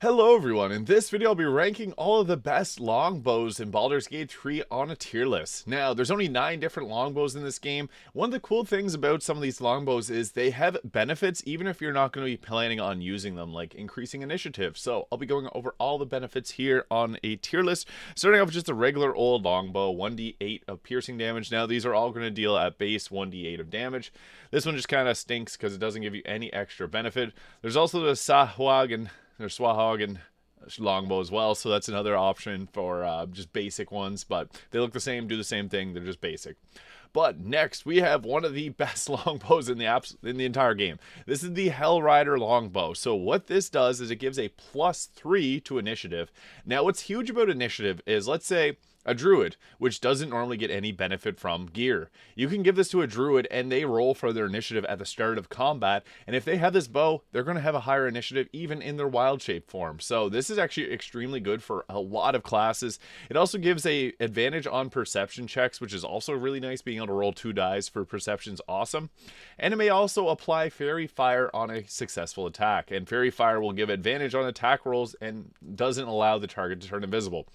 Hello everyone, in this video I'll be ranking all of the best longbows in Baldur's Gate 3 on a tier list. Now, there's only 9 different longbows in this game. One of the cool things about some of these longbows is they have benefits even if you're not going to be planning on using them, like increasing initiative. So I'll be going over all the benefits here on a tier list, starting off with just a regular old longbow, 1d8 of piercing damage. Now, these are all going to deal at base 1d8 of damage. This one just kind of stinks because it doesn't give you any extra benefit. There's also the Sahwagan. There's Swahagan longbow as well, so that's another option for just basic ones, but they look the same, do the same thing, they're just basic. But next, we have one of the best longbows in the entire game. This is the Hellrider longbow. So what this does is it gives a +3 to initiative. Now, what's huge about initiative is, let's say, a druid, which doesn't normally get any benefit from gear. You can give this to a druid and they roll for their initiative at the start of combat, and if they have this bow, they're going to have a higher initiative even in their wild shape form. So this is actually extremely good for a lot of classes. It also gives a advantage on perception checks, which is also really nice. Being able to roll 2 dice for perception's awesome. And it may also apply Fairy Fire on a successful attack, and Fairy Fire will give advantage on attack rolls and doesn't allow the target to turn invisible.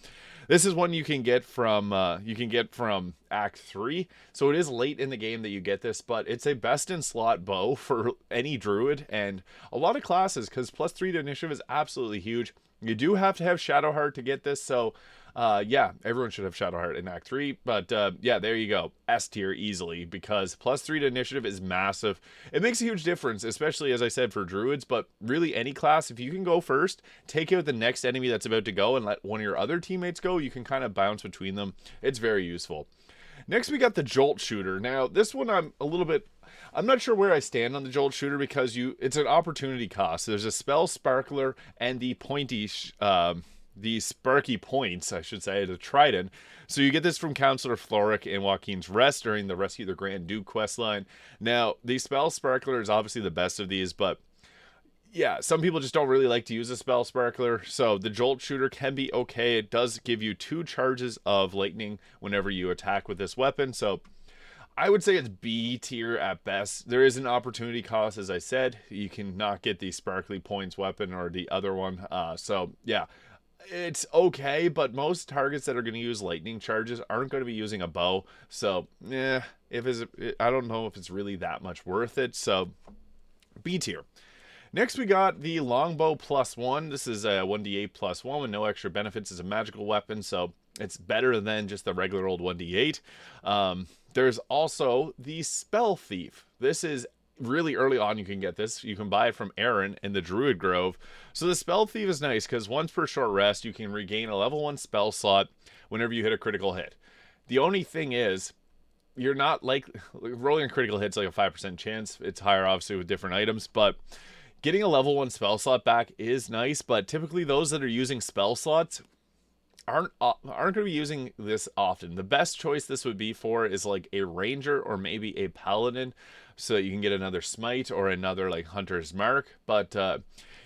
This is one you can get from Act 3, so it is late in the game that you get this, but it's a best-in-slot bow for any druid and a lot of classes, because +3 to initiative is absolutely huge. You do have to have Shadowheart to get this, so yeah, everyone should have Shadowheart in Act 3, but yeah, there you go. S tier easily, because +3 to initiative is massive. It makes a huge difference, especially, as I said, for druids, but really any class. If you can go first, take out the next enemy that's about to go and let one of your other teammates go, you can kind of bounce between them. It's very useful. Next, we got the Jolt shooter. Now, this one I'm not sure where I stand on the Jolt shooter, because it's an opportunity cost. There's a spell sparkler and the sparky points, I should say, the Trident. So you get this from Counselor Floric in Joaquin's Rest during the Rescue the Grand Duke questline. Now, the spell sparkler is obviously the best of these, but yeah, some people just don't really like to use a spell sparkler, so the Jolt shooter can be okay. It does give you 2 charges of lightning whenever you attack with this weapon, so I would say it's B tier at best. There is an opportunity cost, as I said. You cannot get the sparkly points weapon or the other one, so yeah. It's okay, but most targets that are going to use lightning charges aren't going to be using a bow, so yeah, I don't know if it's really that much worth it, so B tier. Next, we got the Longbow +1. This is a 1d8 +1 with no extra benefits. It's a magical weapon, so it's better than just the regular old 1d8. There's also the Spellthief. This is really early on. You can get this. You can buy it from Aaron in the Druid Grove. So the Spellthief is nice because once per short rest, you can regain a level 1 spell slot whenever you hit a critical hit. The only thing is, you're not like rolling a critical hit's like a 5% chance. It's higher obviously with different items, but getting a level 1 spell slot back is nice. But typically those that are using spell slots aren't going to be using this often. The best choice this would be for is like a ranger or maybe a paladin, so that you can get another smite or another like hunter's mark. But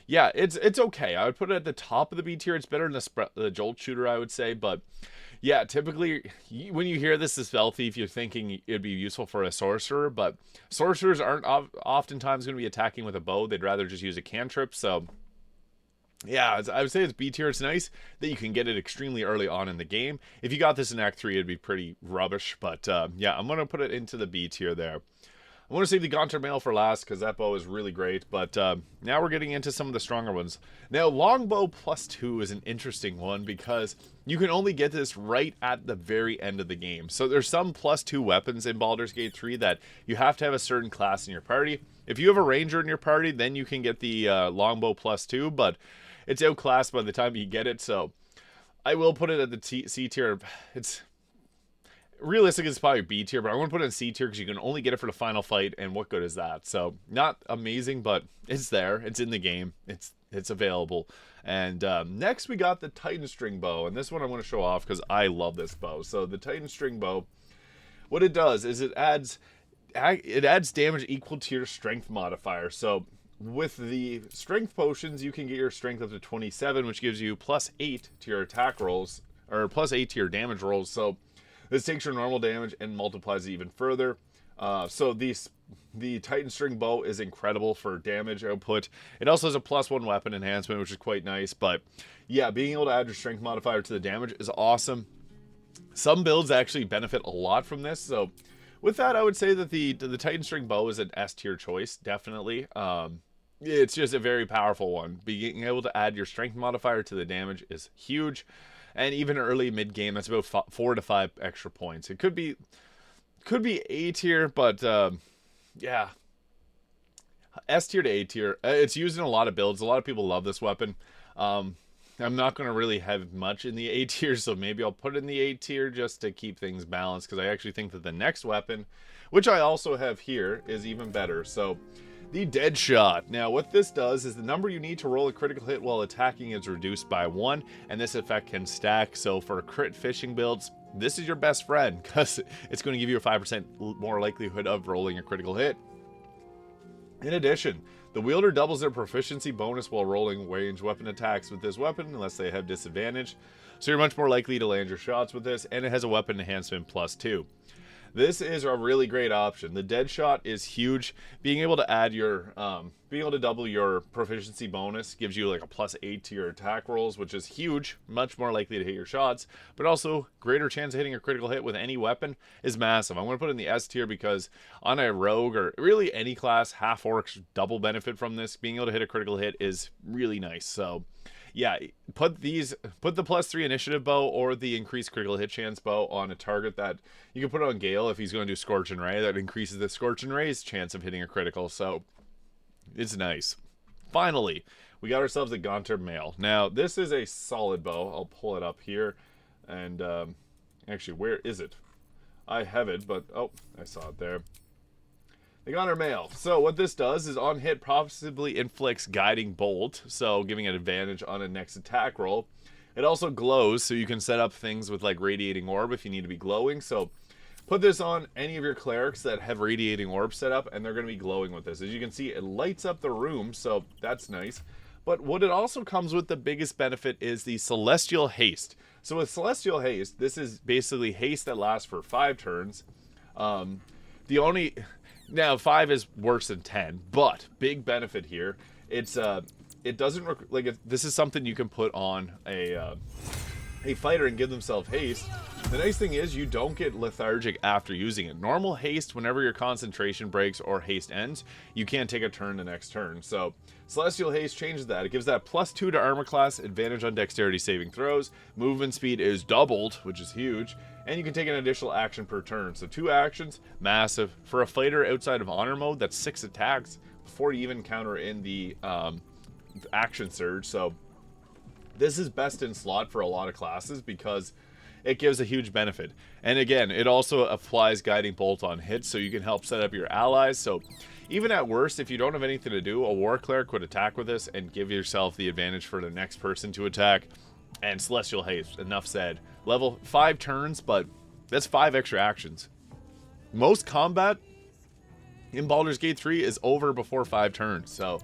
yeah, it's okay. I would put it at the top of the B tier. It's better than the Jolt shooter, I would say. But yeah, typically when you hear this, the Spellthief, you're thinking it'd be useful for a sorcerer, but sorcerers aren't oftentimes going to be attacking with a bow. They'd rather just use a cantrip. So yeah, I would say it's B tier. It's nice that you can get it extremely early on in the game. If you got this in Act 3, it'd be pretty rubbish. But yeah, I'm going to put it into the B tier there. I want to save the Gontr Mael for last because that bow is really great. But now we're getting into some of the stronger ones. Now, Longbow +2 is an interesting one because you can only get this right at the very end of the game. So there's some +2 weapons in Baldur's Gate 3 that you have to have a certain class in your party. If you have a ranger in your party, then you can get the Longbow +2, but it's outclassed by the time you get it, so I will put it at the C tier. It's realistic, it's probably B tier, but I want to put it in C tier because you can only get it for the final fight, and what good is that? So not amazing, but it's there. It's in the game. It's available. And next we got the Titanstring bow, and this one I want to show off because I love this bow. So the Titanstring bow, what it does is it adds damage equal to your strength modifier. So with the strength potions, you can get your strength up to 27, which gives you +8 to your attack rolls, or +8 to your damage rolls. So this takes your normal damage and multiplies it even further. So the The Titanstring bow is incredible for damage output. It also has a +1 weapon enhancement, which is quite nice. But yeah, being able to add your strength modifier to the damage is awesome. Some builds actually benefit a lot from this. So with that, I would say that the Titanstring bow is an S tier choice, definitely. It's just a very powerful one. Being able to add your strength modifier to the damage is huge. And even early mid game, that's about 4 to 5 extra points. It could be A tier, but yeah, S tier to A tier. It's used in a lot of builds. A lot of people love this weapon. I'm not going to really have much in the A tier, so maybe I'll put it in the A tier just to keep things balanced, because I actually think that the next weapon, which I also have here, is even better. So the Deadshot. Now, what this does is the number you need to roll a critical hit while attacking is reduced by 1, and this effect can stack. So for crit fishing builds, this is your best friend, because it's going to give you a 5% more likelihood of rolling a critical hit. In addition, the wielder doubles their proficiency bonus while rolling range weapon attacks with this weapon, unless they have disadvantage. So you're much more likely to land your shots with this, and it has a weapon enhancement +2. This is a really great option. The Deadshot is huge. Being able to add your, being able to double your proficiency bonus gives you like a +8 to your attack rolls, which is huge. Much more likely to hit your shots, but also greater chance of hitting a critical hit with any weapon is massive. I'm going to put it in the S tier because on a rogue or really any class, half orcs double benefit from this. Being able to hit a critical hit is really nice. So yeah, put the +3 initiative bow or the increased critical hit chance bow on a target that you can put on Gale if he's going to do Scorch and Ray. That increases the Scorch and Ray's chance of hitting a critical, so it's nice. Finally, we got ourselves a Gontr Mael. Now, this is a solid bow. I'll pull it up here, and actually, where is it? I have it, but oh, I saw it there. The Gontr Mael. So what this does is on hit possibly inflicts Guiding Bolt, so giving an advantage on a next attack roll. It also glows, so you can set up things with like Radiating Orb if you need to be glowing. So put this on any of your clerics that have Radiating Orb set up, and they're going to be glowing with this. As you can see, it lights up the room, so that's nice. But what it also comes with, the biggest benefit, is the Celestial Haste. So with Celestial Haste, this is basically haste that lasts for 5 turns. Now 5 is worse than 10, but big benefit here. It doesn't this is something you can put on a fighter and give themselves haste. The nice thing is you don't get lethargic after using it. Normal haste, whenever your concentration breaks or haste ends, you can't take a turn the next turn. So Celestial Haste changes that. It gives that +2 to armor class, advantage on dexterity saving throws. Movement speed is doubled, which is huge. And you can take an additional action per turn. So 2 actions, massive. For a fighter outside of honor mode, that's 6 attacks before you even counter in the action surge. So this is best in slot for a lot of classes because it gives a huge benefit. And again, it also applies Guiding Bolt on hits, so you can help set up your allies. So even at worst, if you don't have anything to do, a War Cleric could attack with this and give yourself the advantage for the next person to attack. And Celestial Haste, enough said. Level 5 turns, but that's 5 extra actions. Most combat in Baldur's Gate 3 is over before 5 turns, so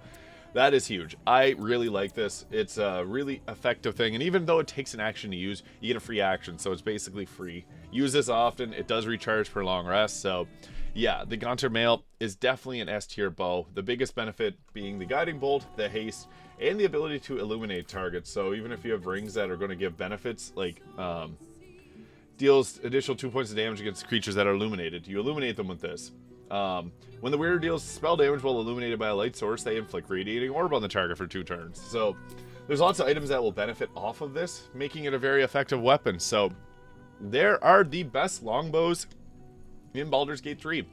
that is huge. I really like this. It's a really effective thing, and even though it takes an action to use, you get a free action, so it's basically free. Use this often. It does recharge for long rest, so yeah, the Gontr Mael is definitely an S tier bow. The biggest benefit being the Guiding Bolt, the haste, and the ability to illuminate targets. So even if you have rings that are going to give benefits, like deals additional 2 points of damage against creatures that are illuminated, you illuminate them with this. When the wielder deals spell damage while illuminated by a light source, they inflict Radiating Orb on the target for 2 turns. So there's lots of items that will benefit off of this, making it a very effective weapon. So there are the best longbows in Baldur's Gate 3.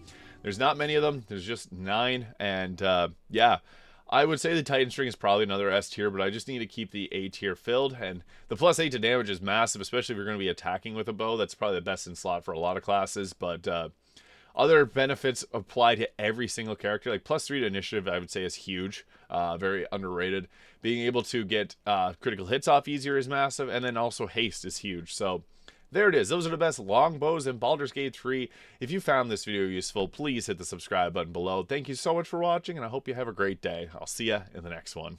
There's not many of them. There's just 9, and yeah, I would say the Titanstring is probably another S tier, but I just need to keep the A tier filled, and the +8 to damage is massive, especially if you're going to be attacking with a bow. That's probably the best in slot for a lot of classes, but other benefits apply to every single character. Like +3 to initiative, I would say, is huge. Very underrated. Being able to get critical hits off easier is massive, and then also haste is huge. So there it is. Those are the best longbows in Baldur's Gate 3. If you found this video useful, please hit the subscribe button below. Thank you so much for watching, and I hope you have a great day. I'll see you in the next one.